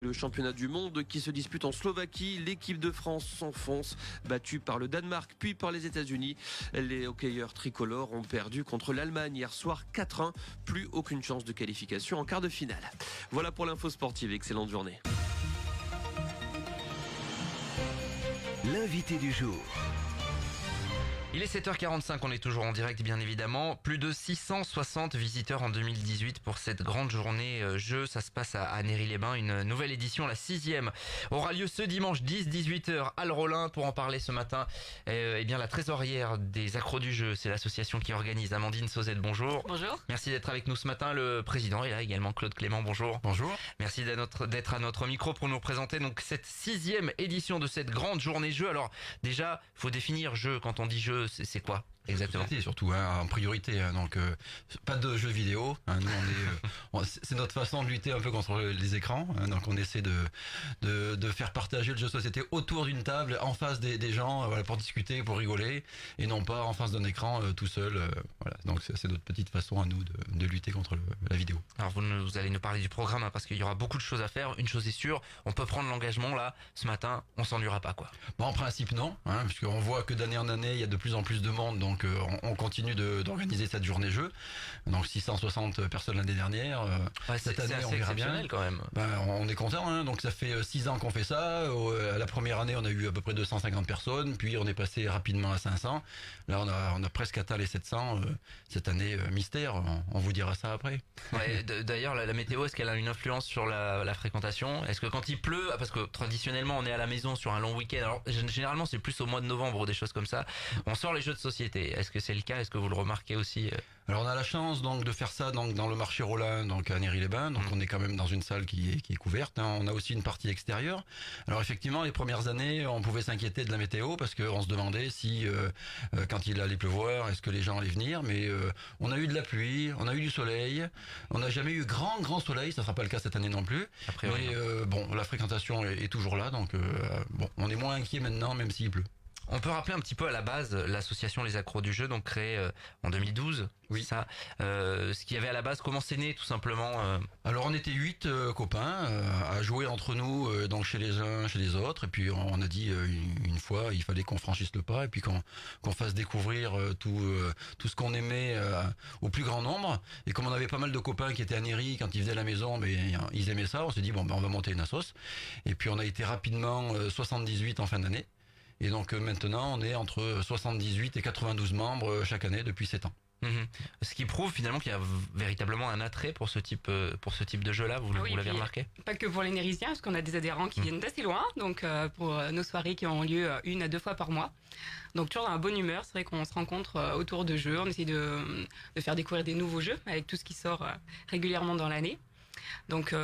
Le championnat du monde qui se dispute en Slovaquie, l'équipe de France s'enfonce, battue par le Danemark puis par les États-Unis. Les hockeyeurs tricolores ont perdu contre l'Allemagne hier soir 4-1, plus aucune chance de qualification en quart de finale. Voilà pour l'info sportive, excellente journée. L'invité du jour. Il est 7h45, on est toujours en direct bien évidemment. Plus de 660 visiteurs en 2018 pour cette grande journée jeu. Ça se passe à Néry-les-Bains, une nouvelle édition, la 6e, aura lieu ce dimanche 10-18h à Le Rollin. Pour en parler ce matin, bien la trésorière des accros du jeu, c'est l'association qui organise, Amandine Sauzette, bonjour. Bonjour. Merci d'être avec nous ce matin. Le président est là également, Claude Clément, bonjour. Bonjour. Merci d'être à notre micro pour nous présenter donc cette 6e édition de cette grande journée jeu. Alors déjà, faut définir jeu. Quand on dit jeu, c'est quoi exactement? Surtout en priorité, donc pas de jeux vidéo. Nous c'est notre façon de lutter un peu contre les écrans. Donc on essaie de faire partager le jeu de société autour d'une table, en face des gens, pour discuter, pour rigoler, et non pas en face d'un écran tout seul. Donc c'est notre petite façon à nous de lutter contre la vidéo. Alors vous allez nous parler du programme parce qu'il y aura beaucoup de choses à faire. Une chose est sûre, on peut prendre l'engagement là ce matin, on s'ennuiera pas quoi. En principe non, puisqu'on voit que d'année en année il y a de plus en plus de monde, donc on continue d'organiser cette journée jeu. Donc 660 personnes l'année dernière. Cette année on verra bien. Quand même. On est content, donc ça fait 6 ans qu'on fait ça. La première année on a eu à peu près 250 personnes, puis on est passé rapidement à 500. Là on a presque atteint les 700. Cette année mystère, on vous dira ça après. Ouais, d'ailleurs la météo, est-ce qu'elle a une influence sur la fréquentation? Est-ce que quand il pleut, parce que traditionnellement on est à la maison sur un long week-end, alors généralement c'est plus au mois de novembre ou des choses comme ça, on sort les jeux de société. Est-ce que c'est le cas? Est-ce que vous le remarquez aussi? Alors on a la chance donc de faire ça donc dans le marché Rollin, donc à Néry-les-Bains, donc on est quand même dans une salle qui est couverte. On a aussi une partie extérieure. Alors effectivement les premières années on pouvait s'inquiéter de la météo parce qu'on se demandait si quand il allait pleuvoir est-ce que les gens allaient venir, mais on a eu de la pluie, on a eu du soleil, on n'a jamais eu grand soleil, ça sera pas le cas cette année non plus. Après, mais la fréquentation est toujours là, donc on est moins inquiet maintenant même s'il pleut. On peut rappeler un petit peu à la base l'association Les Accros du Jeu, donc créée en 2012. Oui. Ça. Ce qu'il y avait à la base, comment c'est né tout simplement Alors on était 8 copains à jouer entre nous, donc chez les uns, chez les autres. Et puis on a dit une fois, il fallait qu'on franchisse le pas et puis qu'on fasse découvrir tout ce qu'on aimait au plus grand nombre. Et comme on avait pas mal de copains qui étaient à Néry, quand ils venaient à la maison, ils aimaient ça. On s'est dit on va monter une assos. Et puis on a été rapidement 78 en fin d'année. Et donc maintenant, on est entre 78 et 92 membres chaque année depuis 7 ans. Ce qui prouve finalement qu'il y a véritablement un attrait pour ce type de jeu-là. Vous l'avez remarqué? Pas que pour les Nérysiens, parce qu'on a des adhérents qui viennent d'assez loin. Donc pour nos soirées qui ont lieu 1 à 2 fois par mois. Donc toujours dans la bonne humeur. C'est vrai qu'on se rencontre autour de jeux. On essaie de faire découvrir des nouveaux jeux avec tout ce qui sort régulièrement dans l'année. Donc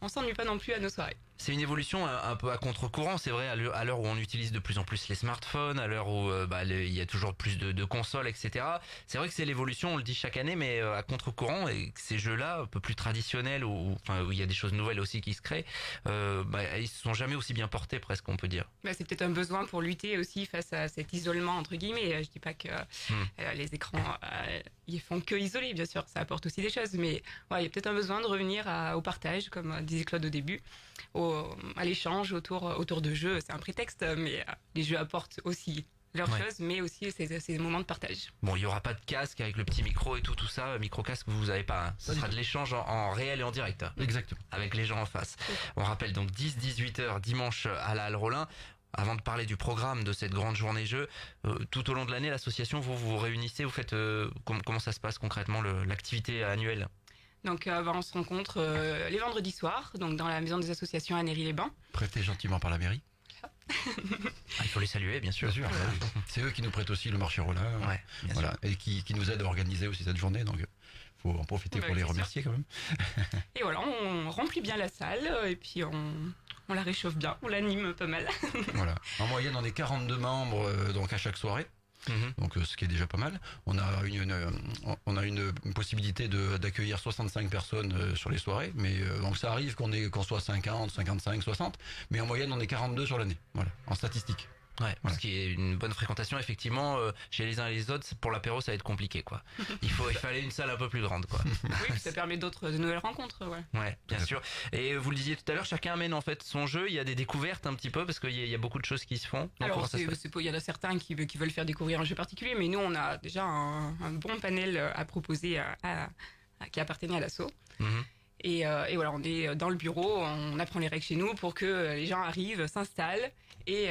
on s'ennuie pas non plus à nos soirées. C'est une évolution un peu à contre-courant, c'est vrai, à l'heure où on utilise de plus en plus les smartphones, à l'heure où il y a toujours plus de consoles, etc. C'est vrai que c'est l'évolution, on le dit chaque année, mais à contre-courant, et ces jeux-là, un peu plus traditionnels, où il y a des choses nouvelles aussi qui se créent, ils se sont jamais aussi bien portés, presque, on peut dire. C'est peut-être un besoin pour lutter aussi face à cet isolement, entre guillemets. Je dis pas que les écrans, ils font que isoler, bien sûr, ça apporte aussi des choses, mais il y a peut-être un besoin de revenir au partage, comme disait Claude au début, à l'échange autour de jeux. C'est un prétexte, mais les jeux apportent aussi leurs choses, mais aussi ces moments de partage. Bon, il y aura pas de casque avec le petit micro et tout ça. Micro-casque, vous avez pas. Hein. Ce sera de l'échange en réel et en direct. Exactement. Avec les gens en face. On rappelle donc 10-18h dimanche à la Halle Rollin. Avant de parler du programme de cette grande journée jeu, tout au long de l'année, l'association, vous réunissez, vous faites comment ça se passe concrètement l'activité annuelle? Donc on se rencontre les vendredis soirs, donc dans la maison des associations à Néry-les-Bains. Prêté gentiment par la mairie. Il faut les saluer, bien sûr. Bien sûr. C'est eux qui nous prêtent aussi le marché Rollin, et qui nous aident à organiser aussi cette journée. Donc faut en profiter pour les remercier quand même. Et voilà, on remplit bien la salle et puis on la réchauffe bien, on l'anime pas mal. Voilà. En moyenne, on est 42 membres donc à chaque soirée. Donc ce qui est déjà pas mal. On a une possibilité d'accueillir 65 personnes sur les soirées, mais donc ça arrive qu'on soit 50, 55, 60, mais en moyenne on est 42 sur l'année, voilà, en statistique. Ouais, ce qui est une bonne fréquentation, effectivement, chez les uns et les autres, pour l'apéro, ça va être compliqué, quoi. Il fallait une salle un peu plus grande, quoi. Oui, ça permet de nouvelles rencontres, ouais. Ouais, bien sûr. Et vous le disiez tout à l'heure, chacun amène en fait son jeu. Il y a des découvertes un petit peu parce qu'il y a beaucoup de choses qui se font. Donc, Alors, il y en a certains qui veulent faire découvrir un jeu particulier, mais nous, on a déjà un bon panel à proposer qui appartenait à l'asso. Et voilà, on est dans le bureau, on apprend les règles chez nous pour que les gens arrivent, s'installent et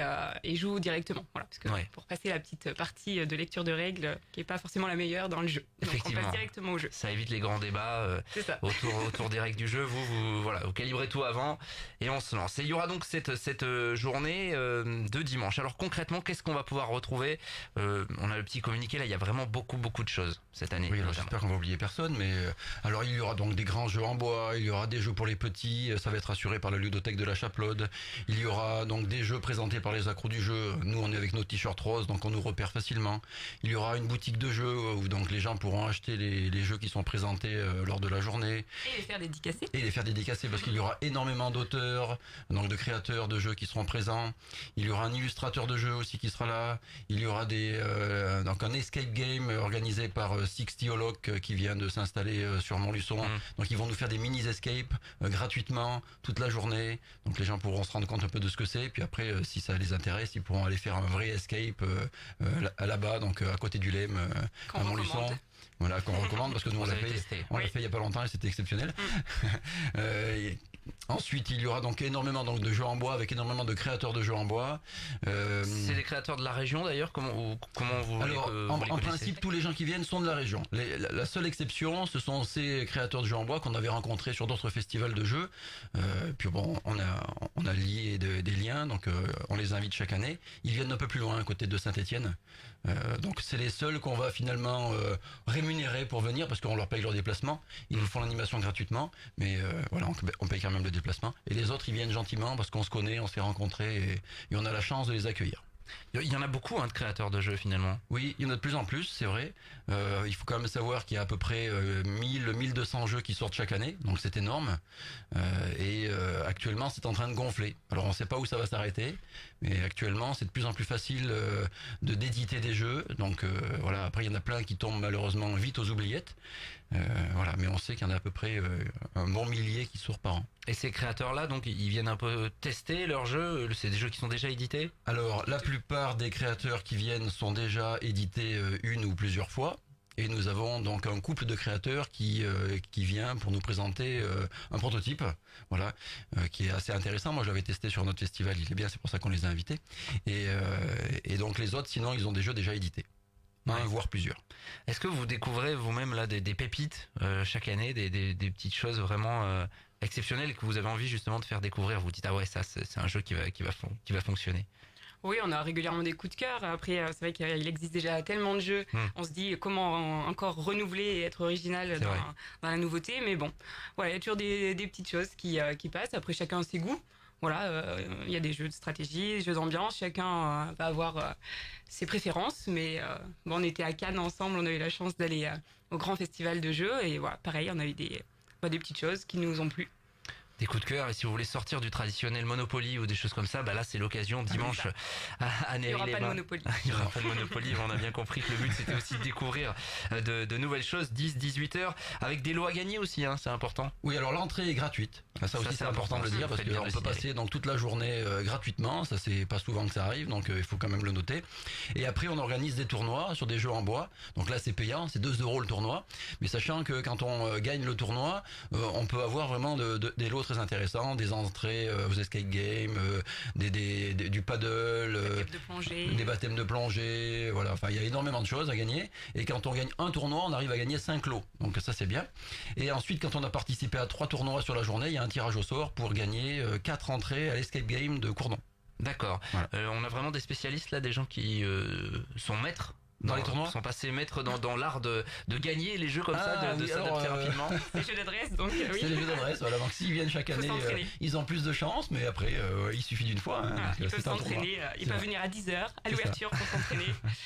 jouent directement. Voilà, parce que pour passer la petite partie de lecture de règles qui n'est pas forcément la meilleure dans le jeu. Donc on passe directement au jeu. Ça évite les grands débats autour des règles du jeu. Vous calibrez tout avant et on se lance. Et il y aura donc cette journée de dimanche. Alors concrètement, qu'est-ce qu'on va pouvoir retrouver? On a le petit communiqué là, il y a vraiment beaucoup de choses cette année. Oui, j'espère qu'on va oublier personne, mais alors il y aura donc des grands jeux en bois, il y aura des jeux pour les petits, ça va être assuré par la ludothèque de la Chapelaude. Il y aura donc des jeux présentés par les accros du jeu. Nous, on est avec nos t-shirts roses, donc on nous repère facilement. Il y aura une boutique de jeux où donc les gens pourront acheter les jeux qui sont présentés lors de la journée. Et les faire dédicacer. Parce qu'il y aura énormément d'auteurs, donc de créateurs de jeux qui seront présents. Il y aura un illustrateur de jeux aussi qui sera là. Il y aura donc un escape game organisé par Sixty Holoc qui vient de s'installer sur Montluçon. Donc ils vont nous faire des mini escapes gratuitement toute la journée. Donc les gens pourront se rendre compte un peu de ce que c'est. Puis après, si ça les intéresse, ils pourront aller faire un vrai escape là-bas, donc à côté du LEM, à Montluçon. Voilà, qu'on recommande parce que nous on l'a fait il y a pas longtemps et c'était exceptionnel. Ensuite, il y aura donc énormément de jeux en bois avec énormément de créateurs de jeux en bois. C'est des créateurs de la région d'ailleurs. Comment vous Alors, en principe, tous les gens qui viennent sont de la région. La seule exception, ce sont ces créateurs de jeux en bois qu'on avait rencontrés sur d'autres festivals de jeux. Puis bon, on a lié des liens, donc on les invite chaque année. Ils viennent un peu plus loin, à côté de Saint-Étienne. Donc c'est les seuls qu'on va finalement rémunérer pour venir parce qu'on leur paye leur déplacement. Ils nous font l'animation gratuitement, mais voilà, on paye quand même le déplacement. Et les autres, ils viennent gentiment parce qu'on se connaît, on s'est rencontrés et on a la chance de les accueillir. Il y en a beaucoup de créateurs de jeux finalement. Oui, il y en a de plus en plus, c'est vrai. Il faut quand même savoir qu'il y a à peu près 1200 jeux qui sortent chaque année, donc c'est énorme. Et actuellement, c'est en train de gonfler. Alors on ne sait pas où ça va s'arrêter, mais actuellement, c'est de plus en plus facile d'éditer des jeux. Donc voilà, après il y en a plein qui tombent malheureusement vite aux oubliettes. Voilà, mais on sait qu'il y en a à peu près un bon millier qui sortent par an. Et ces créateurs-là, donc, ils viennent un peu tester leurs jeux. C'est des jeux qui sont déjà édités? Alors, la plupart des créateurs qui viennent sont déjà édités une ou plusieurs fois. Et nous avons donc un couple de créateurs qui vient pour nous présenter un prototype, voilà, qui est assez intéressant. Moi, je l'avais testé sur notre festival, il est bien, c'est pour ça qu'on les a invités. Et donc les autres, sinon, ils ont des jeux déjà édités. Voire plusieurs. Est-ce que vous découvrez vous-même là des pépites chaque année, des petites choses vraiment exceptionnelles que vous avez envie justement de faire découvrir? Vous dites ah ouais, ça c'est un jeu qui va fonctionner. Oui, on a régulièrement des coups de cœur. Après, c'est vrai qu'il existe déjà tellement de jeux. On se dit comment encore renouveler et être original dans la nouveauté. Mais bon, voilà, il y a toujours des petites choses qui passent. Après, chacun a ses goûts. Voilà, il y a des jeux de stratégie, des jeux d'ambiance, chacun va avoir ses préférences, mais bon, on était à Cannes ensemble, on a eu la chance d'aller au grand festival de jeux, et voilà, pareil, on a eu des petites choses qui nous ont plu. Des coups de cœur, et si vous voulez sortir du traditionnel Monopoly ou des choses comme ça, bah là c'est l'occasion dimanche à Néry-les-Bains. Il n'y aura pas de Monopoly. Il n'y aura pas de Monopoly, on a bien compris que le but c'était aussi de découvrir de nouvelles choses, 10-18 heures, avec des lots à gagner aussi, c'est important. Oui, alors l'entrée est gratuite, ça aussi c'est important de le dire, parce qu'on peut passer donc toute la journée gratuitement, ça c'est pas souvent que ça arrive, donc il faut quand même le noter. Et après on organise des tournois sur des jeux en bois, donc là c'est payant, c'est 2 € le tournoi, mais sachant que quand on gagne le tournoi, on peut avoir vraiment des lots très intéressants, des entrées aux escape games, du paddle, des baptêmes de plongée, voilà, enfin il y a énormément de choses à gagner, et quand on gagne un tournoi, on arrive à gagner 5 lots, donc ça c'est bien. Et ensuite quand on a participé à 3 tournois sur la journée, il y a un tirage au sort pour gagner 4 entrées à l'escape game de Courdon. D'accord, voilà. On a vraiment des spécialistes là, des gens qui sont maîtres dans les tournois, sont passés maîtres dans l'art de gagner les jeux comme ça, de s'adapter rapidement. C'est les jeux d'adresse, donc oui. C'est les jeux d'adresse, voilà. Donc s'ils viennent chaque année, ils ont plus de chance, mais après, il suffit d'une fois. Ils peuvent s'entraîner, ils peuvent venir à 10h à l'ouverture pour s'entraîner.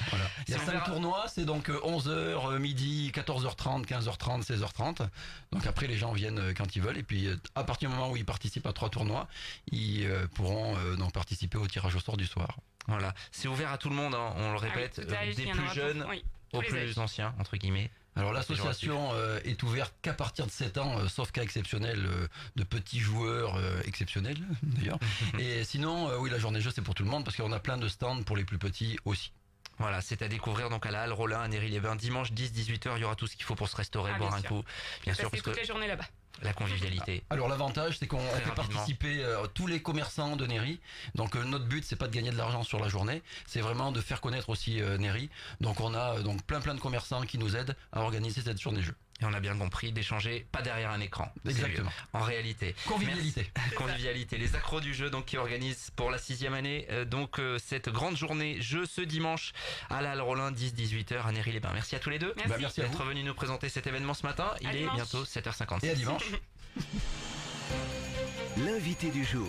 Voilà. Il y a 5 tournois, c'est donc 11h, midi, 14h30, 15h30, 16h30. Donc après, les gens viennent quand ils veulent, et puis à partir du moment où ils participent à 3 tournois, ils pourront donc participer au tirage au sort du soir. Voilà, c'est ouvert à tout le monde, hein, on le répète, tout âge, des il y en plus aura jeunes pour- oui, aux tous les plus âges. anciens, entre guillemets. Alors l'association est ouverte qu'à partir de 7 ans, sauf cas exceptionnel de petits joueurs exceptionnels d'ailleurs. Et sinon, oui, la journée jeu c'est pour tout le monde parce qu'on a plein de stands pour les plus petits aussi. Voilà, c'est à découvrir donc à la Halle Rollin à Néry-les-Bains, dimanche 10-18h, il y aura tout ce qu'il faut pour se restaurer, Ah, boire bien un sûr. coup, bien sûr, Passer parce que toute la journée là-bas. la convivialité. Alors l'avantage c'est qu'on Très fait rapidement. participer tous les commerçants de Néry. Donc notre but c'est pas de gagner de l'argent sur la journée, c'est vraiment de faire connaître aussi Néry. Donc on a donc plein de commerçants qui nous aident à organiser cette journée jeu. Et on a bien compris d'échanger pas derrière un écran. C'est Exactement. mieux, en réalité. Convivialité. Merci. Convivialité. Les accros du jeu donc qui organisent pour la 6e année cette grande journée jeu ce dimanche à la Halle Rollin 10-18h à Néry-les-Bains. Merci à tous les deux. Merci. Bah, merci à d'être vous. venus nous présenter cet événement ce matin. Il À est dimanche. bientôt 7h56. Et à dimanche. L'invité du jour.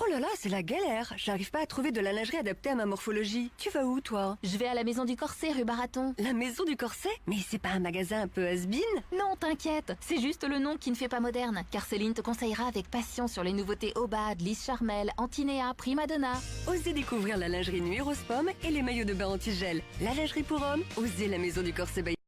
Oh là là, c'est la galère. J'arrive pas à trouver de la lingerie adaptée à ma morphologie. Tu vas où, toi? Je vais à la maison du corset, rue Baraton. La maison du corset? Mais c'est pas un magasin un peu has-been? Non, t'inquiète, c'est juste le nom qui ne fait pas moderne. Car Céline te conseillera avec passion sur les nouveautés Obad, Lise Charmel, Antinéa, Primadonna. Osez découvrir la lingerie nuit rose pomme et les maillots de bain anti-gel. La lingerie pour hommes, osez la maison du corset by